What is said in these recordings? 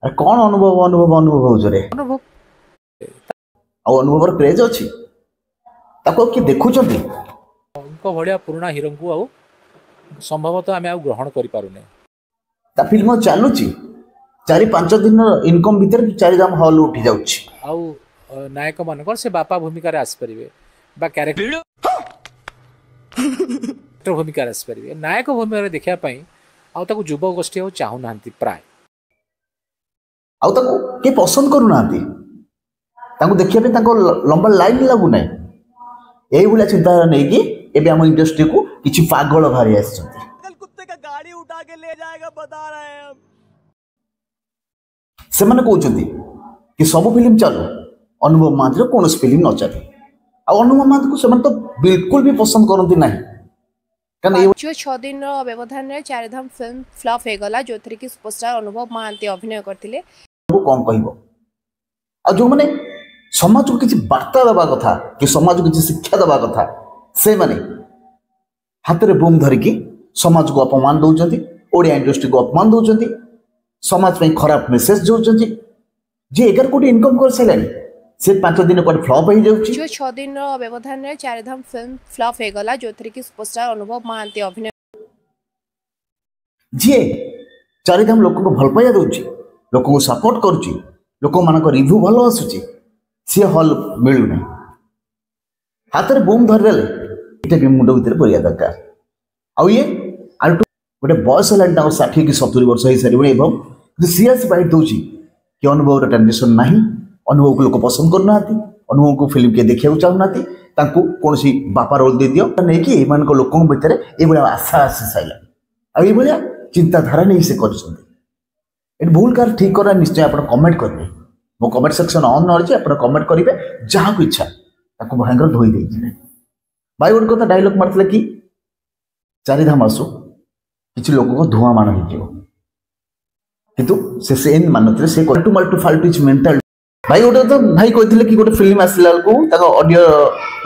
ଆରେ କଣ ଅନୁଭବ ହଉଛ ରେ? अनुभव ଆଉ ଅନୁଭବର କ୍ରେଜ ଅଛି ତାକୁ ଆଉ କିଏ ଦେଖୁଛନ୍ତି? उनको भलिया पुराना हिरो को आउ संभवतः आम ग्रहण करें ତା ଫିଲ୍ମ ଆଉ ଚାଲୁଛି 4-5 ଦିନର ଇନକମ୍ ଭିତରେ ଚାରିଧାମ ହଲ୍ ଉଠି ଯାଉଛି। आउ नायक मान से बापा भूमिकार आसपारे बा क्यारेक्टर भूमिकार आसपारे नायक भूमिका देखापी आउ युवा गोष्ठी आ चाहूना प्राय ଆଉ ତାକୁ କିଏ ପସନ୍ଦ କରୁନାହାନ୍ତି। ତାଙ୍କୁ ଦେଖିବା ପାଇଁ ତାଙ୍କ ଲମ୍ବା ଲାଇନ୍ ଲାଗୁନାହିଁ। ଏଇଭଳିଆ ଚିନ୍ତାଧାରା ନେଇକି ଏବେ ଆମ ଇଣ୍ଡଷ୍ଟ୍ରିକୁ କିଛି ପାଗଳ ବାହାରି ଆସିଛନ୍ତି। ସେମାନେ କହୁଛନ୍ତି କି ସବୁ ଫିଲ୍ମ ଚାଲୁ, ଅନୁଭବ ମହାନ୍ତିର କୌଣସି ଫିଲ୍ମ ନ ଚାଲୁ। ଆଉ ଅନୁଭବ ମହାନ୍ତିକୁ ସେମାନେ ତ ବିଲକୁଲ ବି ପସନ୍ଦ କରନ୍ତି ନାହିଁ। କାରଣ 6 दिन व्यवधान में चारिधाम फिल्म फ्लॉप होगला जो कि सुपरस्टार अनुभव महांती अभिनय करते कौन कह ଆଉ ଯେଉଁମାନେ ସମାଜକୁ କିଛି ବାର୍ତ୍ତା ଦେବା କଥା କି ସମାଜକୁ କିଛି ଶିକ୍ଷା ଦେବା କଥା ସେମାନେ ହାତରେ ବୁମ୍ ଧରିକି ସମାଜକୁ ଅପମାନ ଦେଉଛନ୍ତି, ଓଡ଼ିଆ ଇଣ୍ଡଷ୍ଟ୍ରିକୁ ଅପମାନ ଦେଉଛନ୍ତି, ସମାଜ ପାଇଁ ଖରାପ ମେସେଜ ଦେଉଛନ୍ତି। ଯେ 11 କୋଟି ଇନକମ୍ କରିସାରିଲାଣି ସେ 5 ଦିନ ପରେ ଫ୍ଲପ୍ ହେଇଯାଉଛି। 6 दिन व्यवधान में चारिधाम फिल्म फ्लॉप होगला जो कि सुपरस्टार अनुभव महांती अभिनय ଯିଏ ଚାରିଧାମ ଲୋକଙ୍କୁ ଭଲ ପାଇବା ଦେଉଛି, ଲୋକଙ୍କୁ ସପୋର୍ଟ କରୁଛି, ଲୋକମାନଙ୍କ ରିଭ୍ୟୁ ଭଲ ଆସୁଛି, ସିଏ ହଲ୍ ମିଳୁନାହିଁ। ହାତରେ ବୁମ୍ ଧରିଦେଲେ ଏଇଟା ବି ମୁଣ୍ଡ ଭିତରେ ପଡ଼ିବା ଦରକାର। ଆଉ ଇଏ ଆଲଟୁ ଗୋଟେ ବୟସ ହେଲାଣି ତାଙ୍କ 60 କି 70 ବର୍ଷ ହେଇସାରିବଣି ଏବଂ ସିଏ ଆସି ବାଇଟ୍ ଦେଉଛି କି ଅନୁଭବର ଟ୍ରାଞ୍ଜିସନ୍ ନାହିଁ, ଅନୁଭବକୁ ଲୋକ ପସନ୍ଦ କରୁନାହାନ୍ତି, ଅନୁଭବକୁ ଫିଲ୍ମ କିଏ ଦେଖିବାକୁ ଚାହୁଁନାହାନ୍ତି, ତାଙ୍କୁ କୌଣସି ବାପା ରୋଲ୍ ଦେଇଦିଅ ନେଇକି ଏମାନଙ୍କ ଲୋକଙ୍କ ଭିତରେ ଏଇଭଳିଆ ଆଶା ଆସି ସାରିଲାଣି। ଆଉ ଏଇଭଳିଆ ଚିନ୍ତାଧାରା ନେଇ ସେ କରିଛନ୍ତି। ଏଠି ଭୁଲ କାହାର ଠିକ୍ କରା ନିଶ୍ଚୟ ଆପଣ କମେଣ୍ଟ କରିବେ। ମୋ କମେଣ୍ଟ ସେକ୍ସନ ଅନ୍ ଅଛି, ଆପଣ କମେଣ୍ଟ କରିବେ ଯାହାକୁ ଇଚ୍ଛା ତାକୁ ଭୟଙ୍କର ଧୋଇ ଦେଇଯିବେ। ଭାଇ ଗୋଟେ କଥା ଡାଇଲଗ ମାରିଥିଲେ କି ଚାରିଧାମ ଆସୁ କିଛି ଲୋକଙ୍କ ଧୂଆଁ ମାଣ ହେଇଯିବ, କିନ୍ତୁ ସେ ସେନ୍ ମାନୁଥିଲେ ସେ କଲ୍ଟୁ ମାଲ୍ଟୁ ଫାଲ୍ଟୁ ଇଜ୍ ମେଣ୍ଟାଲ। ଭାଇ ଗୋଟେ ତ ଭାଇ କହିଥିଲେ କି ଗୋଟେ ଫିଲ୍ମ ଆସିଲା ବେଳକୁ ତାଙ୍କ ଅଡିଓ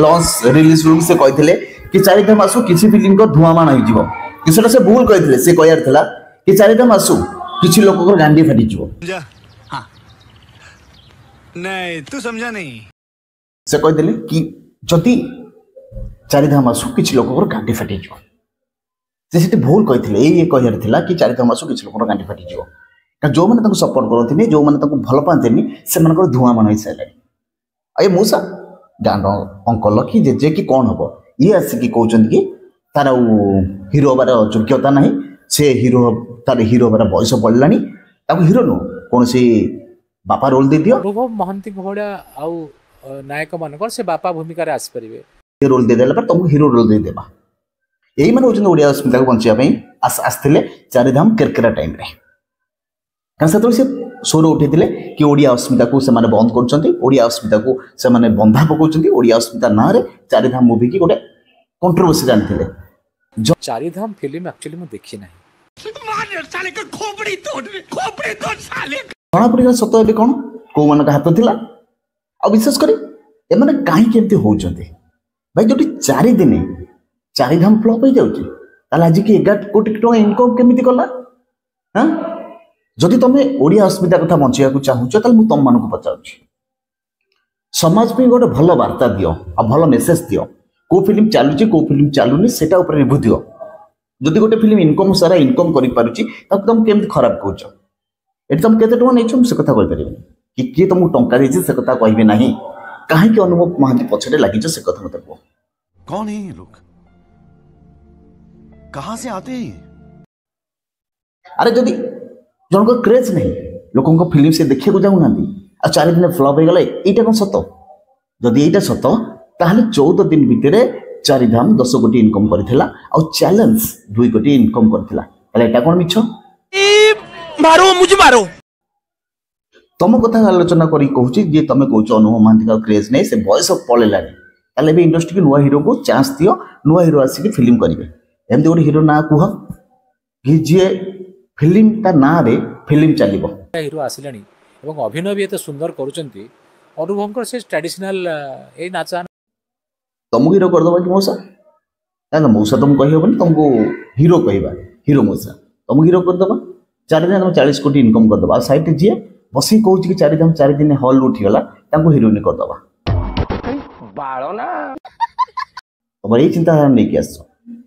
ଲଞ୍ଚ ରିଲିଜ ବେଳକୁ ସେ କହିଥିଲେ କି ଚାରିଧାମ ଆସୁ କିଛି ଫିଲ୍ମଙ୍କ ଧୂଆଁ ମାଣ ହେଇଯିବ, କି ସେଟା ସେ ଭୁଲ କହିଥିଲେ। ସେ କହିବାର ଥିଲା କି ଚାରିଧାମ ଆସୁ କିଛି ଲୋକଙ୍କର ଗାଣ୍ଡି ଫାଟିଯିବ। तू समझा नहीं। से कहते कि जदि चारिधाम आसु किसी लोकर गांडी फाटी से भूल कहते ये कहार था कि चारिधाम आसु किसी लोकर गांडी फाटी जो मैंने सपोर्ट करते जो मैंने भल पाते से धूआं मन हो सारे ये मूसा गाँव अंकल कि जेजे कि कौन हम ये आसिक कहते कि तार हिरो हबार योग्यता ना से हिरो तार हिरो हबार बयस बढ़ला हिरो नुह कौन बापा रोल दे दियो। अनुभव महांती भलिया आउ नायक मान से बापा भूमिकार आसपारे रोल दे देला पर तुमको हिरो रोल दे देबा। यही माने होचन ओडिया अस्मिता को बंचिया पई आस्थिले चारिधाम केरकेरा टाइम रे कारण से से सोर उठेतिले कि ओडिया अस्मिता को से माने बंद करचंती, ओडिया अस्मिता को से माने बंधा पकोचंती, ओडिया अस्मिता ना रे चारिधाम मूवी की गोटे कंट्रोवर्सी जानथिले। चारिधाम फिल्म एक्चुअली मैं देखि नाही मार साले का खोपड़ी तोड़ साले जना पड़ा सत ए कौन कौ मान हाथ थिला। आ विशेष कर एमाने कहीं केमती होउचंती भाई जो 4 दिन चारिधाम फ्लॉप हो जाउची आज की 11 कोटी टका इनकम केमिति कला। हाँ जदि तुम ओडिया अस्मिता कथा बंचिया को चाहूच तो तुम मान को पचारुची समाज पे गोटे भल वार्ता दियो आ भल मेसेज दियो। को फिल्म चलुची को फिल्म चलुनी सेटा ऊपर रिव्यू दियो। जदि गोटे फिल्म इनकम सारा इनकम करि पारुची ताको तुम केमिति खराब कहउछ। एटी तुम केते टका नेछ से कथा कहि परिबे कि किए तुमको टंका देछि से कथा कहबे नाही। काहे कि अनुभव महांती पछरे लागिछ से कथा मत को। कौन है ये लोग, कहां से आते हैं? अरे जदि जनको क्रेज नहीं लोगों को फिल्म से देखिए को जाऊ नांदी आ 4 दिन फ्लॉप हो गला एटा कोन सत। जदि एटा सत ताहले 14 दिन भितरे चारिधाम 10 कोटी इनकम करथिला आ चैलेंज 2 कोटी इनकम करथिला। ताले एटा कोन मिछ? मारो मुझे मारो। तुम कथा आलोचना करी कहूची जे तमे कहूच अनुभव महांती का क्रेज नहीं से बयस पळेलानी ताले भी इंडस्ट्री के नुआ हीरो को चांस दियो। नुआ हीरो आसिक फिल्म करिवे एमती गोटे हीरो ना कुह कि जे फिल्म ता ना रे फिल्म चलिबो। हिरो आसिलानी एवं अभिनय भी एते सुंदर करूचंती। अनुभव से ट्रेडिशनल ए नाचा तुमको हीरो कर दबा कि मौसा ना मौसा तुम कहि होबनी तुमको हीरो कहबा हीरो मौसा तुमको हीरो कर दबा ଚାରିଦିନ ତମେ 40 କୋଟି ଇନକମ୍ କରିଦେବା ଆଉ ସାଇଡ୍ ଯିଏ ବସିକି କହୁଛି କି ଚାରିଧାମ 4 ଦିନ ହଲ୍ ଉଠିଗଲା ତାଙ୍କୁ ହିରୋଇନ୍ କରିଦେବା ତମର ଏଇ ଚିନ୍ତାଧାରା ନେଇକି ଆସ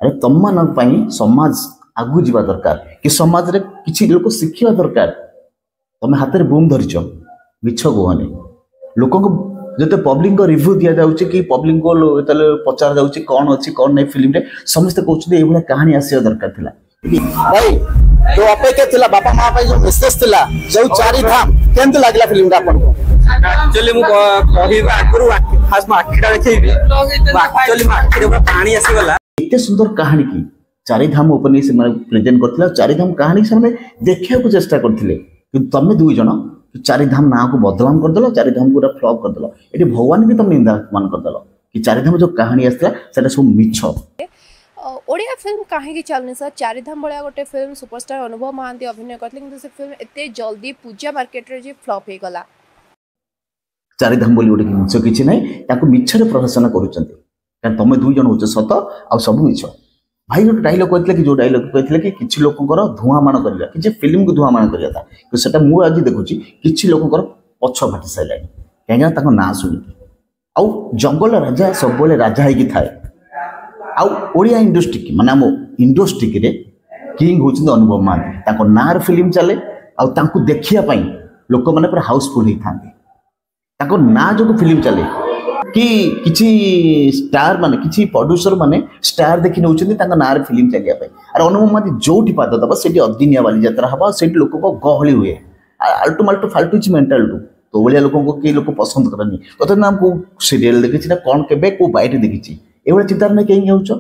ଆରେ ତମମାନଙ୍କ ପାଇଁ ସମାଜ ଆଗକୁ ଯିବା ଦରକାର କି ସମାଜରେ କିଛି ଲୋକ ଶିଖିବା ଦରକାର ତମେ ହାତରେ ବୁମ୍ ଧରିଛ ମିଛ କୁହନି ଲୋକଙ୍କୁ ଯେତେ ପବ୍ଲିକଙ୍କ ରିଭ୍ୟୁ ଦିଆଯାଉଛି କି ପବ୍ଲିକଙ୍କୁ ଯେତେବେଳେ ପଚରା ଯାଉଛି କ'ଣ ଅଛି କ'ଣ ନାହିଁ ଫିଲ୍ମରେ ସମସ୍ତେ କହୁଛନ୍ତି ଏଇଭଳିଆ କାହାଣୀ ଆସିବା ଦରକାର ଥିଲା ଭାଇ तो अपेक्षा थिला बापा माँ जो मेसेज थिला जो चारिधाम केमती लागला फिल्म आपको एक्चुअली मु कहबा आगरु फास्ट आखिटा देखैबी एक्चुअली आखिरे पूरा पानी आसी गला इतने सुंदर कहानी की चारिधाम ओपन से प्रेजेंट करथिला चारिधाम कहानी से देखिया को चेष्टा करथिले कि तमे दुई जण चारिधाम ना को बदनाम कर देलो चारिधाम पूरा फ्लॉप कर देलो एटी भगवान भी तम निंदा मान कर देलो कि चारिधाम जो कहानी आस्था सेटा सब मिछ ओडिया फिल्म कहीं चलनी सर चारिधाम भाया गोटे फिल्म सुपरस्टार अनुभव महांती अभिनय करते कि से फिल्म एते जल्दी पूजा मार्केट रे जे फ्लॉप हे गला चारिधाम बोली गोटे जिनस किछि नै ताको मिछरे प्रदर्शन करूचंती कारण तमे दुई जण होछ सत आ सब मिछ भाई गोटे डायलॉग कहथिले कि जो डायलॉग कहथिले कि किछि लोकंकर धुआं मान करिया कि फिल्म को धुआं मान करिया था कि सेटा मु आज देखुची किछि लोकंकर पछ फाटी साइलानी काहेना ताको ना सुनी आ जंगल राजा सब बोले राजा है कि थाए आ ओडिया इंडस्ट्री की माने हम इंडस्ट्री रे किंग होचंद अनुभव महांती ताको नार फिल्म चले आ तांको देखिया पई लोक माने पूरा हाउसफुल ही थांती ताको ना जो फिल्म चले कि किछि स्टार माने किछि प्रोड्यूसर माने स्टार देखि नउचंदी तांको नार फिल्म चलिया पई अरे अनुभव महांती जोठी पाद दबा सेठी अदिनिया वाली यात्रा हबा सेठी लोक को गहली हुए आल्टू माल्टू फाल्टू छि मेंटल टू तो बलिया लोक को के लोक पसंद करनी तो नाम को सीरियल देखिछि ना कोन केबे को बाइट देखिछि एवढा चिंता नहीं कहीं होउछ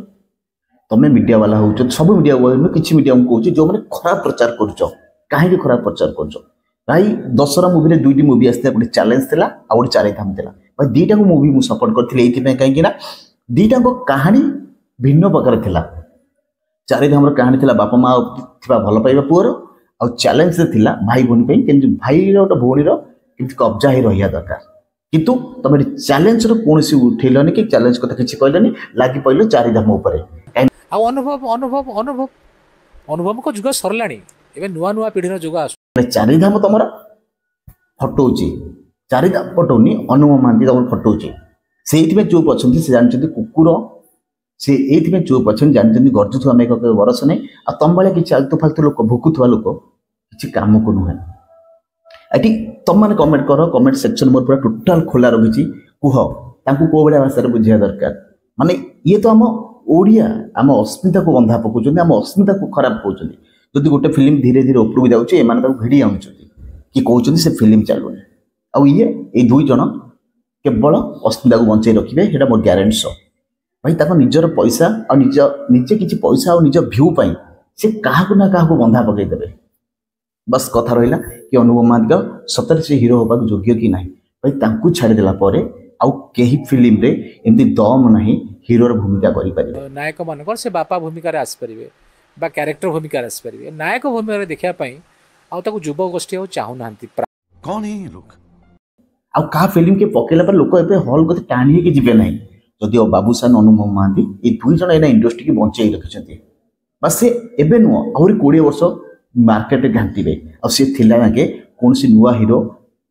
तमे मीडिया वाला होउछ सब मीडिया वाला किछि मीडिया को कहूछ जो माने खराब प्रचार करूछ काहे के खराब प्रचार करूछ भाई दशरा मूवी रे दुईटी मूवी आस्ते गोटे चैलेंज थिला आ गोटे चारिधाम थिला भाई दीटा को मूवी मु सपोर्ट करथिले एथि पे काहे कि ना दीटा को कहानी भिन्न प्रकार थिला चारिधाम रो कहानी थिला बापा माँ थिबा भल पाइबा पुअर आ चैलेंज थिला भाई भौणी पे कि भाई रो गोटे भौणी रो किंतु कब्जा ही रहिया दरकार किंतु तुम चैलेंज रो कोनसी उठेलनी कि चैलेंज कथा किछि कहलनी लागी पइलो चारिधाम ऊपर आ अनुभव को जुग सरलाणी एबे नुआ नुआ पीढ़ी रो जुग आस चारिधाम तुमरा फटोची चारिधाम फटोनी अनुभव महांती तुम फटोची सेइथि में चुप अछंती से जानचंती कुकुर से एइथि में चुप अछन जानचंती गर्जुथुआ मेक के वरस नै आ तम बळे किछि आलतु फालतु लोक भुकुथुआ लोक किछि काम को नुहे एटी तुम मैंने कमेंट कर कमेंट सेक्शन मोर पूरा टोटाल खोला रखी कुह तांकु को बड़ा भाषा बुझिया दरकार माने ये तो आम ओडिया आम अस्मिता को बंधा पकाउछन आम अस्मिता को खराब कहउछन जदि गोटे फिल्म धीरे धीरे ऊपर को जाउछे एमान ताको भिडी आउछन कि कहउछन से फिल्म चालुनी आ ये ए दुई जण केवल अस्मिता को बंचाई रखिबे हेडा मोर गारंटी सो भाई ताको निजर पैसा आ निजे किछि पैसा आ निज व्यू पई से काहाको ना काहाको बंधा पकाई देबे बस कथा रहा कि अनुभव महांती सतरे से हीरो होगा योग्य कि ना भाई तांकु छाड़देला आउ कहीं फिल्म रे एमती दम नहीं हीरोर भूमिका करि परिबे नायक मानकर से बापा भूमिका रे आस परिबे बा कैरेक्टर भूमिका रे आस परिबे नायक भूमिका रे देखिया पई आउ ताको युवा गोष्ठी आउ चाहू नांती कौन है ये लोग आउ का फिल्म के पकेला पर लोक एबे हॉल को टाणी के जिबे नहीं जदि बाबूसान अनुभव महांती ए दुई जण एना इंडस्ट्री की बंचाई रखिसंती बस से एबे नो आउरी 20 वर्ष मार्केट घांटे आगे कौन सी नुआ हीरो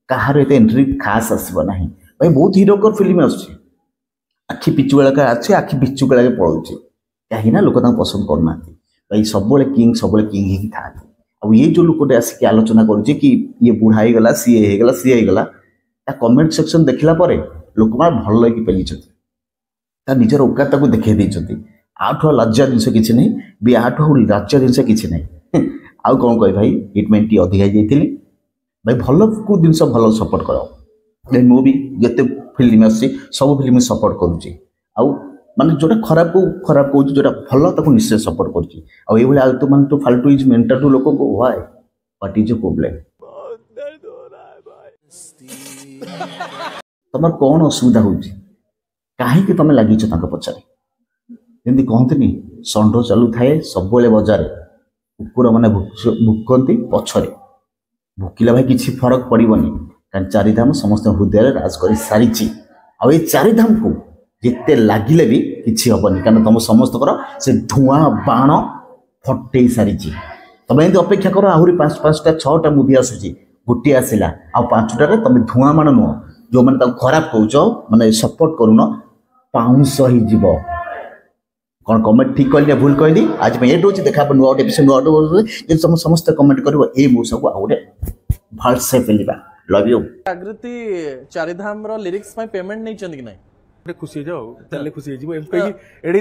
कहार एत एंट्री खास आसब ना भाई बहुत हीरो कर फिल्म आखि पिचुगला अच्छे आखि पिचुगला पड़ोचे कहीं लोक पसंद करना भाई सब किंग ही था अब ये जो लोकटे आसिक आलोचना करुचे कि ये बुढ़ा ही गला सी गला कमेंट सेक्शन देखला लोक मैंने भल लगे पेली निजर औकात देखे आठु लज्जा जिनस कि नहीं भी आठु लज्जा जिनस कि नहीं आउ कौन कह भाई हिटमेंट टी अधिक जाइए भाई भल को जिन भल सपोर्ट कर मुझे जिते फिल्म आसी सब फिल्म सपोर्ट करुच्ची आउ माने जोटा खराब को खराब कहूँ जोटा भल ताको निश्चय सपोर्ट करुच्ची आउ ये आलतू मानतू फाल्टू इज मेंटल टू लोक को why what is a problem तुम कौन असुविधा होची काहे तुम लगिछ पचारे जमी कहते षंढ चलू थाए सब बजार कुकुर मैंने भुकती पछरे भुकिला भाई किसी फरक पड़ोनी कारण चारिधाम समस्त हृदय राज कर सारी आ चारिधाम को जिते लगिले भी किसी हेनी कारण तुम समस्त से धुआं बाण फटे सारी तुम एमती अपेक्षा कर आहरी 5-5टा 6टा मुवी आसूची गोटे आसला आ 5टारे तुम धूआ मान नुह जो मैंने खराब कौच माने सपोर्ट करून पाउंस जीव कौन कमेंट ठीक कहली भूल कहली आज मैं ये रोज देखा नुआ गोटे एपिसोड नुआ तुम समस्त कमेंट कर ए मौसा को आउटे भलसे पेलिबा लव यू जागृति चारिधाम रो लिरिक्स में पेमेंट नहीं चंद कि नहीं खुशी जाओ खुशी एम कही